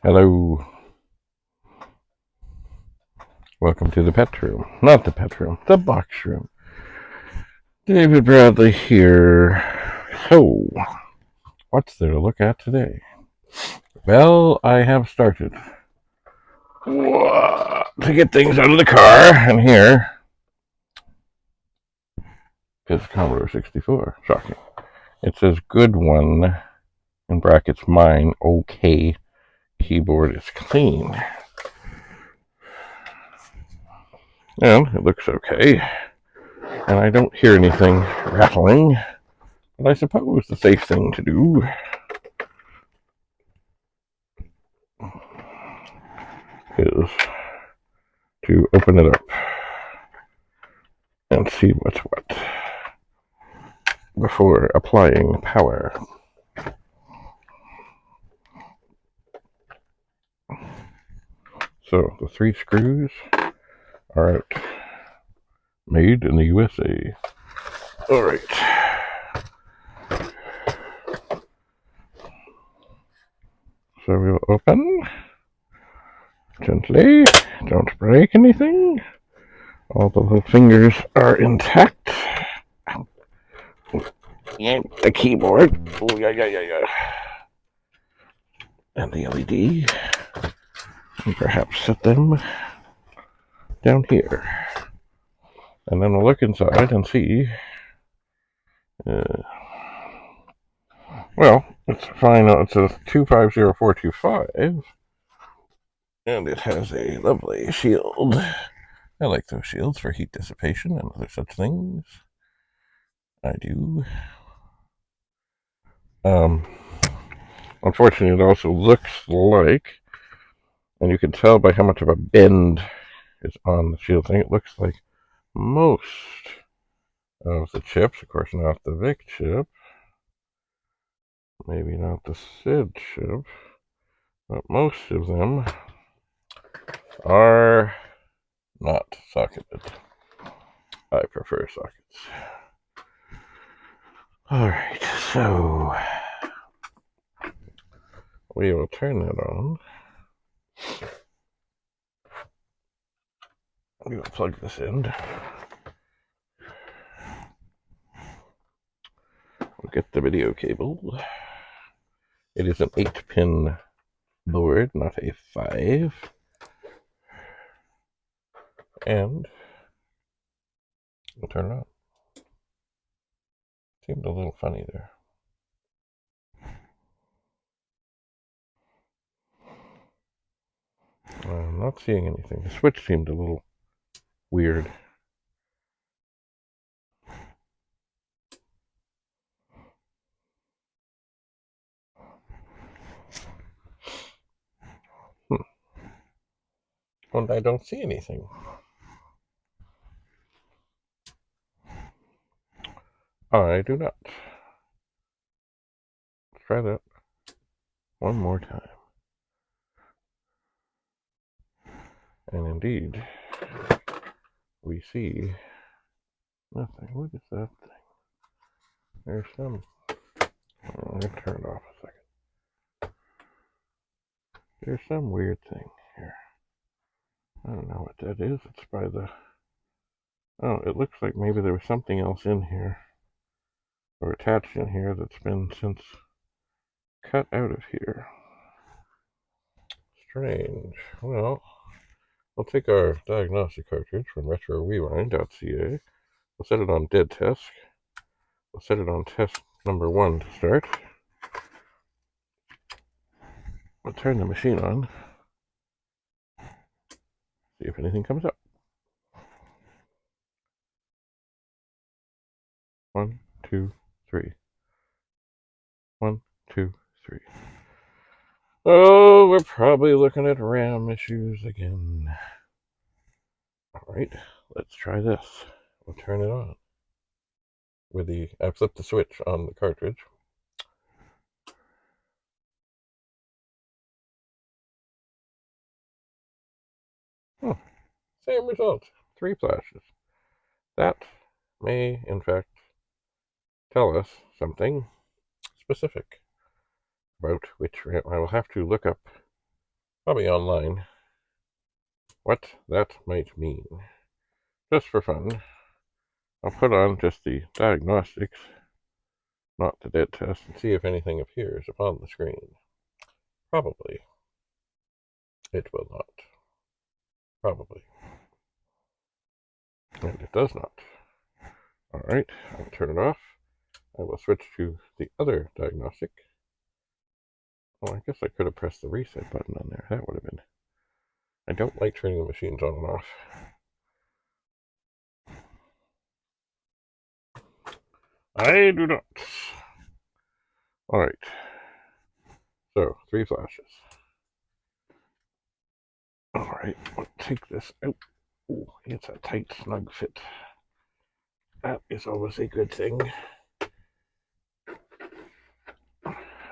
Hello. Welcome to the pet room. Not the pet room, the box room. David Bradley here. So, what's there to look at today? Well, I have started to get things out of the car, and here is Commodore 64. Shocking. It says good one, in brackets mine, okay, keyboard is clean. And it looks okay. And I don't hear anything rattling. But I suppose the safe thing to do is to open it up and see what's what before applying power. So the 3 screws are out. Made in the USA. Alright. So we'll open gently. Don't break anything. All the little fingers are intact. Yank the keyboard. Oh, yeah. And the LED. And perhaps set them down here. And then we'll look inside and see. Well, it's fine. It's a 250425. And it has a lovely shield. I like those shields for heat dissipation and other such things. I do. Unfortunately, it also looks like, and you can tell by how much of a bend is on the shield thing, it looks like most of the chips, of course not the VIC chip, maybe not the SID chip, but most of them are not socketed. I prefer sockets. Alright, so we will turn that on. We will plug this in. We'll get the video cable. It is an 8-pin board, not a 5. And we'll turn it on. Seemed a little funny there. I'm not seeing anything. The switch seemed a little weird. And I don't see anything. I do not. Let's try that one more time. And indeed, we see nothing. What is that thing? There's some. Oh, let me turn it off a second. There's some weird thing here. I don't know what that is. It's by the... Oh, it looks like maybe there was something else in here, or attached in here, that's been since cut out of here. Strange. Well, we'll take our diagnostic cartridge from retrorewind.ca. We'll set it on dead test. We'll set it on test number 1 to start. We'll turn the machine on. See if anything comes up. 1, 2, 3. 1, 2, 3. Oh, we're probably looking at RAM issues again. Alright, let's try this. We'll turn it on. I flipped the switch on the cartridge. Oh, same result. 3 flashes. That may, in fact, tell us something specific about which RAM. I will have to look up probably online, what that might mean. Just for fun, I'll put on just the diagnostics, not the dead test, and see if anything appears upon the screen. Probably. It will not. Probably. And it does not. Alright, I'll turn it off. I will switch to the other diagnostic. Oh, I guess I could have pressed the reset button on there. That would have been... I don't like turning the machines on and off. I do not. Alright. So, 3 flashes. Alright, we'll take this out. Ooh, it's a tight, snug fit. That is always a good thing.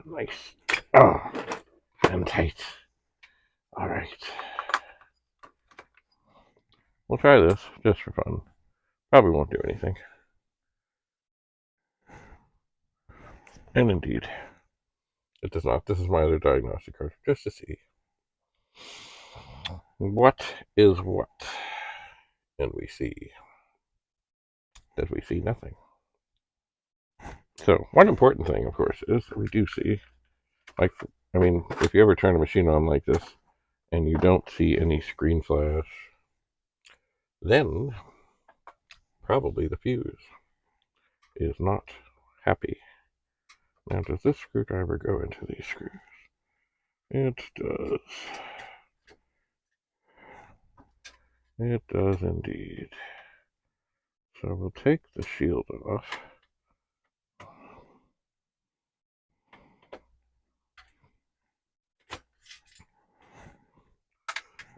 Nice. Oh, and tight. Alright. We'll try this, just for fun. Probably won't do anything. And indeed, it does not. This is my other diagnostic card, just to see what is what. And we see that we see nothing. So, one important thing, of course, is that we do see, like, I mean, if you ever turn a machine on like this, and you don't see any screen flash, then probably the fuse is not happy. Now, does this screwdriver go into these screws? It does. It does indeed. So we'll take the shield off.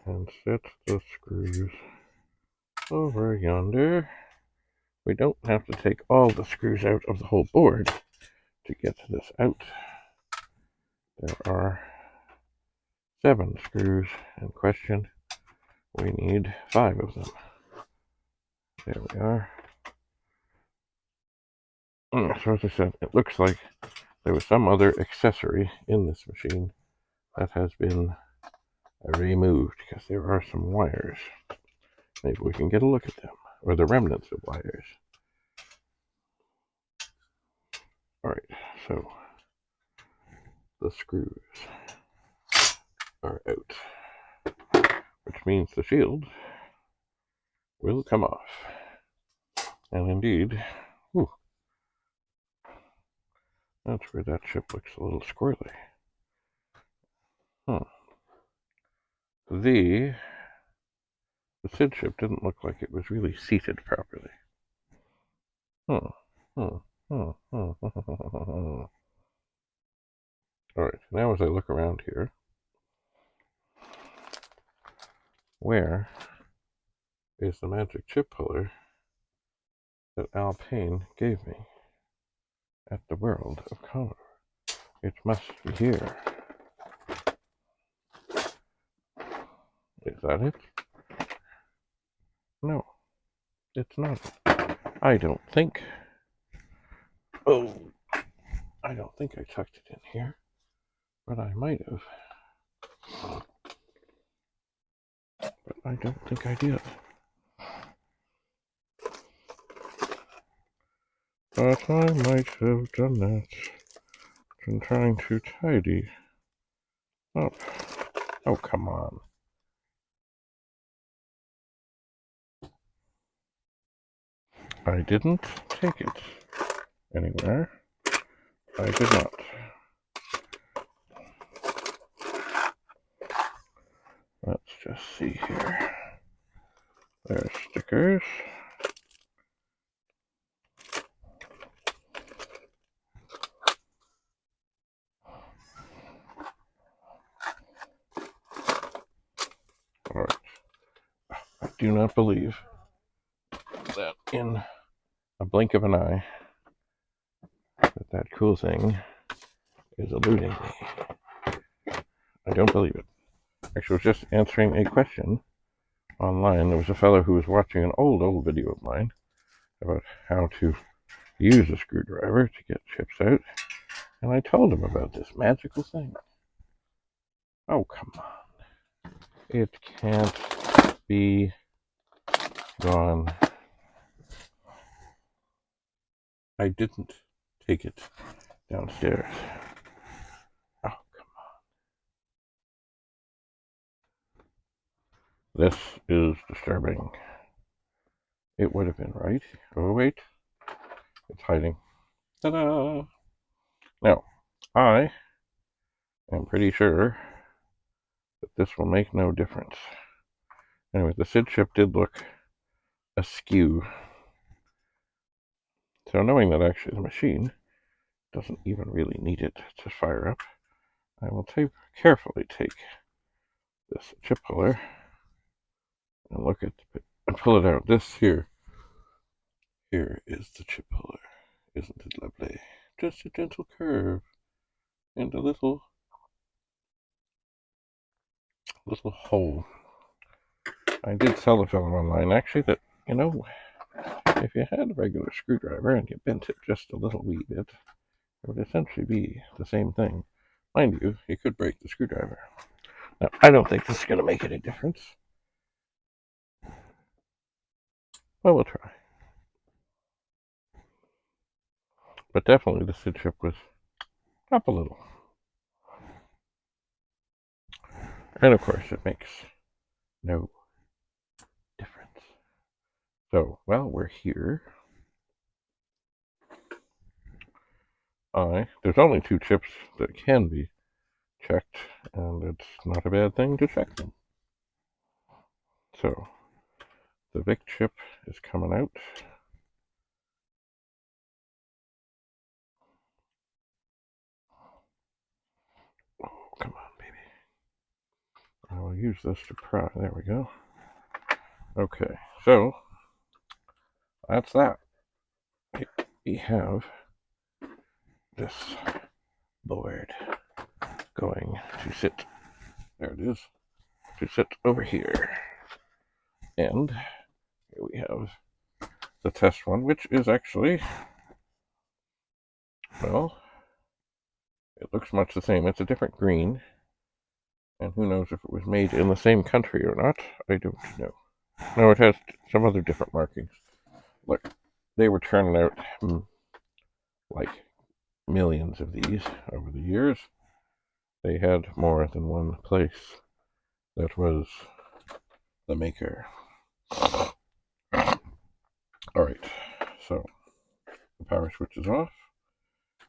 And set the screws over yonder. We don't have to take all the screws out of the whole board to get this out. There are 7 screws in question. We need 5 of them. There we are. So as I said, it looks like there was some other accessory in this machine that has been removed, because there are some wires. Maybe we can get a look at them, or the remnants of wires. Alright, so the screws are out, which means the shield will come off. And indeed, that's where that chip looks a little squirrely. The SID chip didn't look like it was really seated properly. Alright, now as I look around here, where is the magic chip puller that Al Payne gave me at the World of Commodore? It must be here. Is that it? No, it's not. I don't think. Oh, I don't think I tucked it in here, but I might have. But I don't think I did. But I might have done that. I'm trying to tidy up. Oh, come on. I didn't take it anywhere. I did not. Let's just see here. There's stickers. Alright. I do not believe that in a blink of an eye that cool thing is eluding me. I don't believe it. Actually, I was just answering a question online. There was a fellow who was watching an old video of mine about how to use a screwdriver to get chips out, and I told him about this magical thing. Oh, come on. It can't be gone. I didn't take it downstairs. Oh, come on. This is disturbing. It would have been right. Oh, wait. It's hiding. Ta-da! Now, I am pretty sure that this will make no difference. Anyway, the SID chip did look askew. So knowing that actually the machine doesn't even really need it to fire up, I will carefully take this chip puller and look at it and pull it out. This here is the chip puller. Isn't it lovely? Just a gentle curve and a little hole. I did sell a film online actually that, if you had a regular screwdriver and you bent it just a little wee bit, it would essentially be the same thing. Mind you, you could break the screwdriver. Now, I don't think this is going to make any difference. Well, we'll try. But definitely the SID chip was up a little. And of course, it makes no difference. So, while we're here, there's only 2 chips that can be checked, and it's not a bad thing to check them. So, the VIC chip is coming out. Oh, come on, baby. I will use this to pry. There we go. Okay, so that's that. We have this board going to sit, there it is, to sit over here. And here we have the test one, which is actually, well, it looks much the same. It's a different green, and who knows if it was made in the same country or not. I don't know. No, it has some other different markings. Look, they were turning out like millions of these over the years. They had more than one place that was the maker. Alright, so the power switch is off.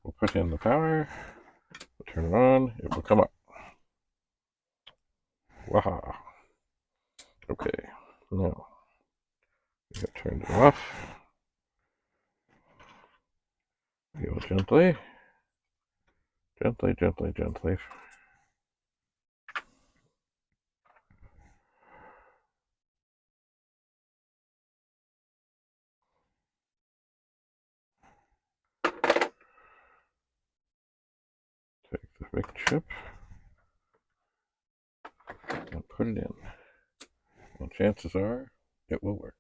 We'll put in the power. We'll turn it on. It will come up. Waha. Okay, now we have turned it off. We will gently. Take the big chip and put it in. And chances are it will work.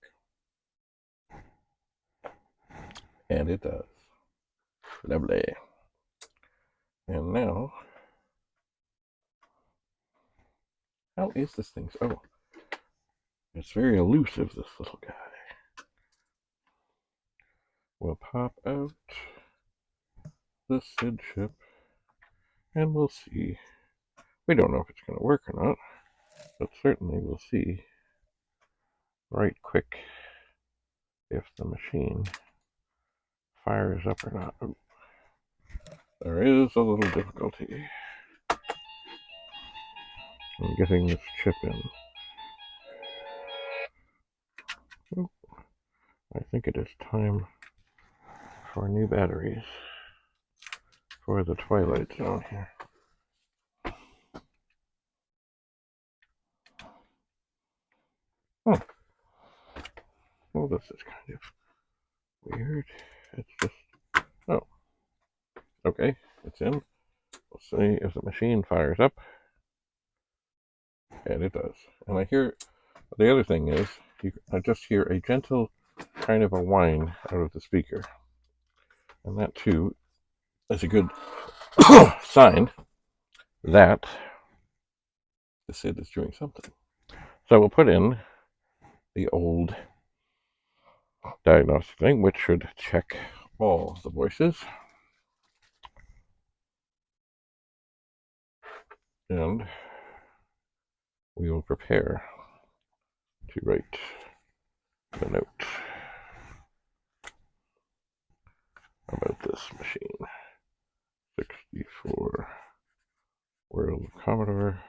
And it does. Lovely. And now, how is this thing? Oh, it's very elusive, this little guy. We'll pop out the SID chip and we'll see. We don't know if it's going to work or not, but certainly we'll see right quick if the machine fires up or not. Oh, there is a little difficulty in getting this chip in. Oh, I think it is time for new batteries for the Twilight Zone here. Oh, well, this is kind of weird. It's just, oh, okay, it's in. We'll see if the machine fires up. And it does. And I hear, the other thing is, I just hear a gentle kind of a whine out of the speaker. And that too is a good sign that the SID is doing something. So we'll put in the old diagnostic thing, which should check all the voices. And we will prepare to write the note about this machine. 64 World Commodore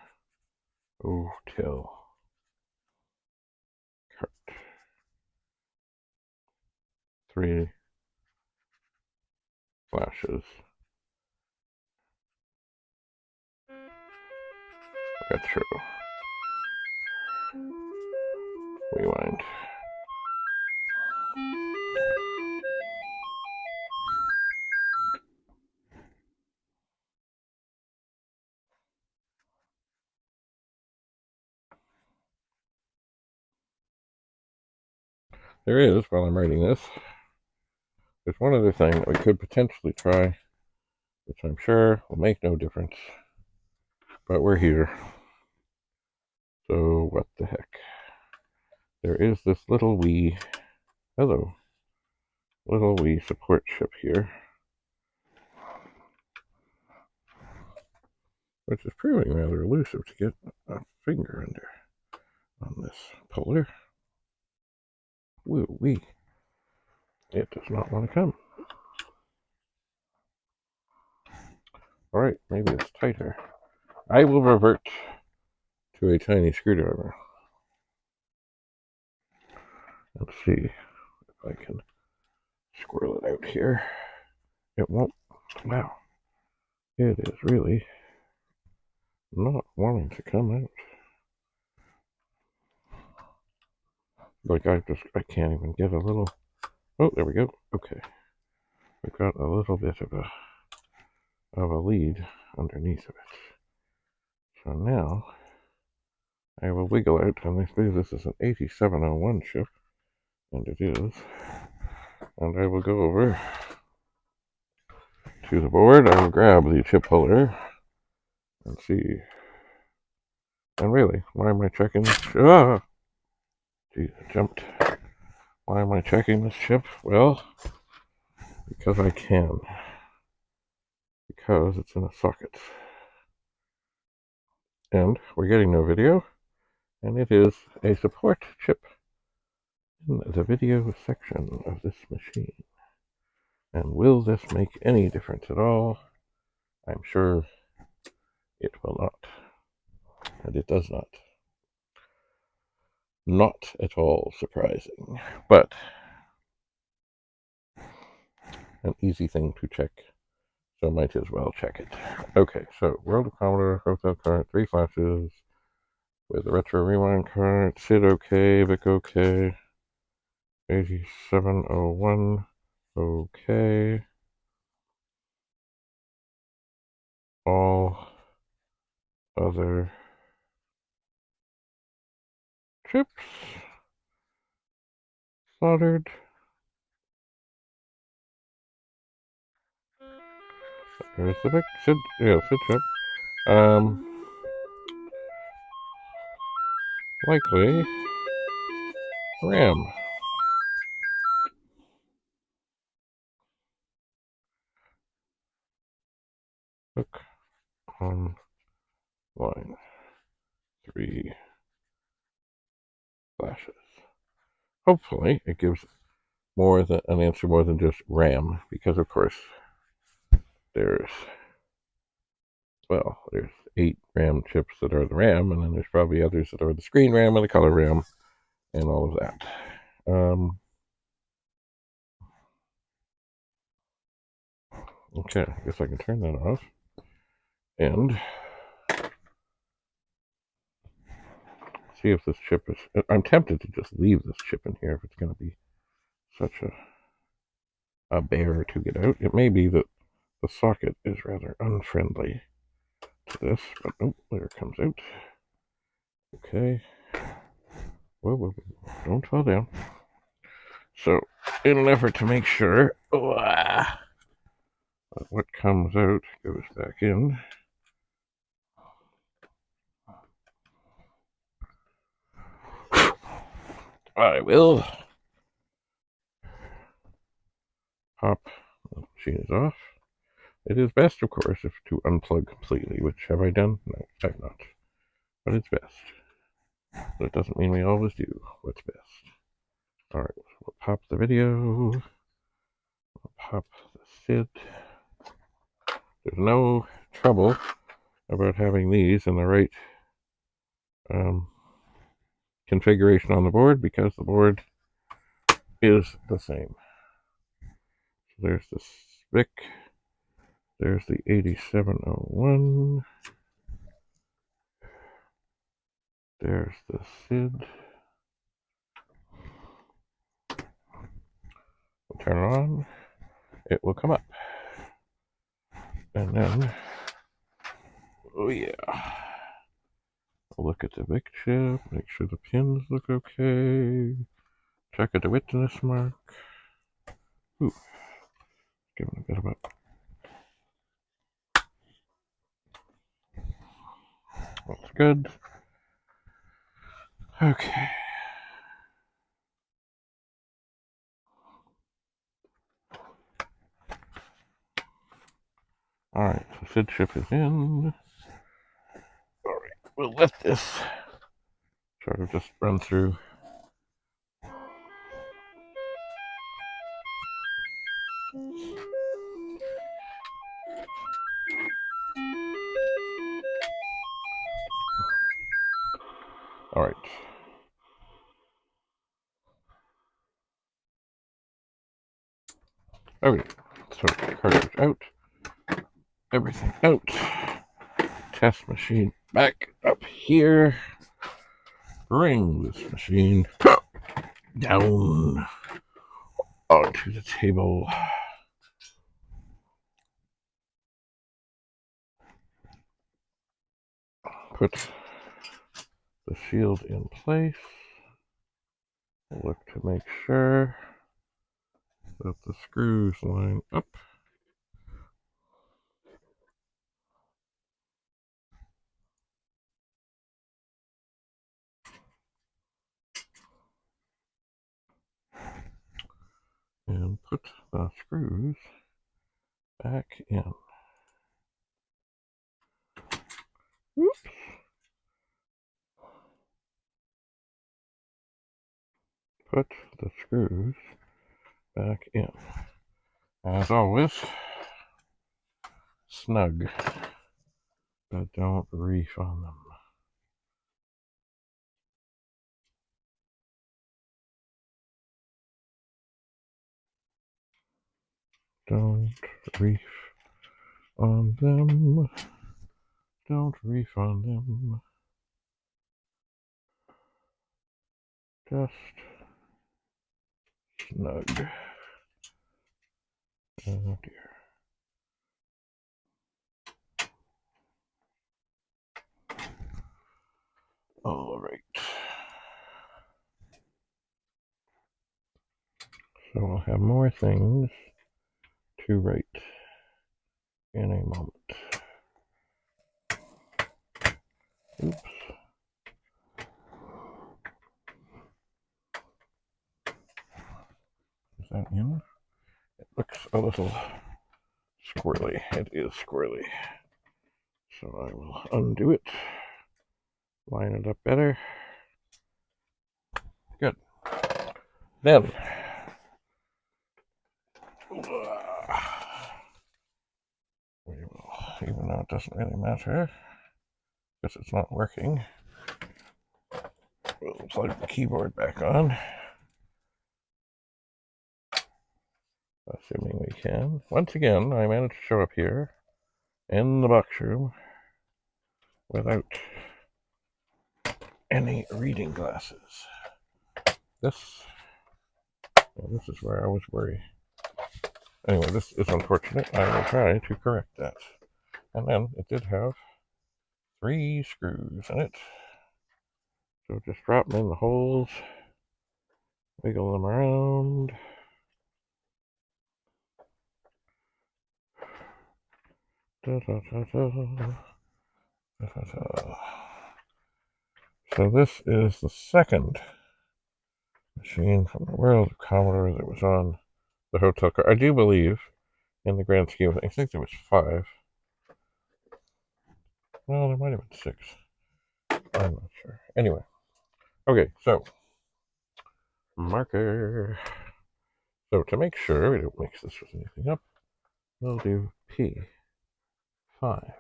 Hotel Cart. 3 flashes. Retro. Rewind. There is, while I'm writing this, there's one other thing that we could potentially try, which I'm sure will make no difference, but we're here. So what the heck? There is this little wee, little wee support chip here, which is proving rather elusive to get a finger under on this puller. Woo wee. It does not want to come. Alright, maybe it's tighter. I will revert to a tiny screwdriver. Let's see if I can squirrel it out here. It won't. Wow. It is really not wanting to come out. Like I can't even get a little. Oh, there we go. Okay. We've got a little bit of a lead underneath of it. So now I will wiggle out, and I believe this is an 8701 chip, and it is. And I will go over to the board. I will grab the chip holder and see. And really, why am I checking this? Ah! Geez, I jumped. Why am I checking this chip? Well, because I can. Because it's in a socket. And we're getting no video, and it is a support chip in the video section of this machine. And will this make any difference at all? I'm sure it will not. And it does not. Not at all surprising, but an easy thing to check, so might as well check it. Okay, so World of Commodore, Hotel Cart, 3 flashes, with a retro rewind card, SID OK, VIC OK, 8701 OK, all other chips soldered. There's the VIC, SID chip. Likely RAM. Hook on line 3 flashes. Hopefully it gives more than an answer more than just RAM, because of course there's 8 RAM chips that are the RAM, and then there's probably others that are the screen RAM and the color RAM and all of that. Okay, I guess I can turn that off. And see if this chip is. I'm tempted to just leave this chip in here if it's going to be such a bear to get out. It may be that the socket is rather unfriendly to this, but oh, there it comes out. Okay. Whoa, don't fall down. So, in an effort to make sure what comes out goes back in, I will pop the machine is off. It is best, of course, if to unplug completely, which have I done? No, I've not. But it's best. But it doesn't mean we always do what's best. Alright, we'll pop the video. We'll pop the SID. There's no trouble about having these in the right configuration on the board because the board is the same. So there's the SPIC. There's the 8701. There's the SID. We'll turn it on. It will come up. And then, oh yeah. We'll look at the VIC chip, make sure the pins look okay. Check at the witness mark. Ooh, give it a bit of a... That's good. Okay. Alright, so SID chip is in. Alright, we'll let this sort of just run through. Alright. Okay, so cartridge out. Everything out. Test machine back up here. Bring this machine down onto the table. Put the shield in place. Look to make sure that the screws line up. And put the screws back in. Oops. Put the screws back in. As always, snug, but don't reef on them. Don't reef on them. Don't reef on them. Just snug. Oh dear. All right. So we'll have more things to write in a moment. Oops. Is that in? It looks a little squirrely. It is squirrely. So I will undo it. Line it up better. Good. Then we will, even though it doesn't really matter, because it's not working, we'll plug the keyboard back on. Assuming we can. Once again, I managed to show up here in the box room without any reading glasses. This is where I was worried. Anyway, this is unfortunate. I will try to correct that. And then it did have 3 screws in it. So just drop them in the holes, wiggle them around. Da, da, da, da. Da, da, da. So this is the second machine from the world of Commodore that was on the hotel car. I do believe, in the grand scheme of things, I think there was 5. Well, there might have been 6. I'm not sure. Anyway, okay, so marker. So to make sure we don't mix this with anything up, we'll do P 5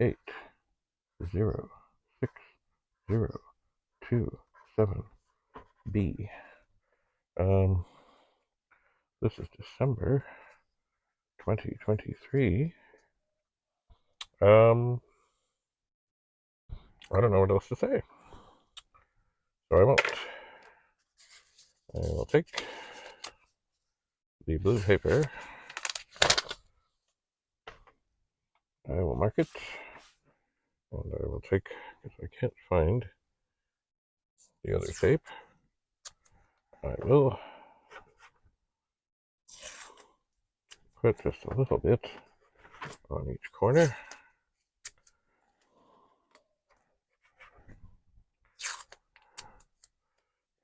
8 0 6 0 2 7 B. This is December 2023. I don't know what else to say, so I won't. I will take the blue paper. I will mark it, and I will take, because I can't find the other tape, I will put just a little bit on each corner.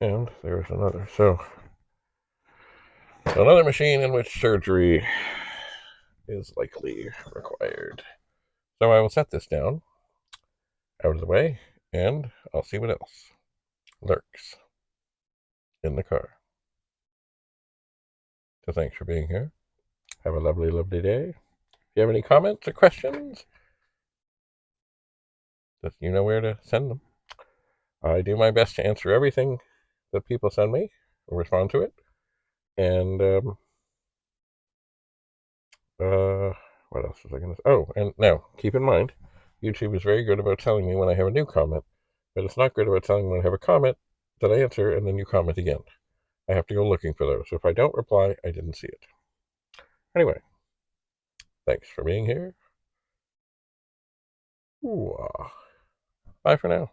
And there's another. So, another machine in which surgery is likely required. So I will set this down out of the way, and I'll see what else lurks in the car. So thanks for being here. Have a lovely, lovely day. If you have any comments or questions, you know where to send them. I do my best to answer everything that people send me and respond to it. And what else was I going to say? Oh, and now keep in mind, YouTube is very good about telling me when I have a new comment, but it's not good about telling me when I have a comment that I answer and then you comment again. I have to go looking for those. So if I don't reply, I didn't see it. Anyway, thanks for being here. Ooh, bye for now.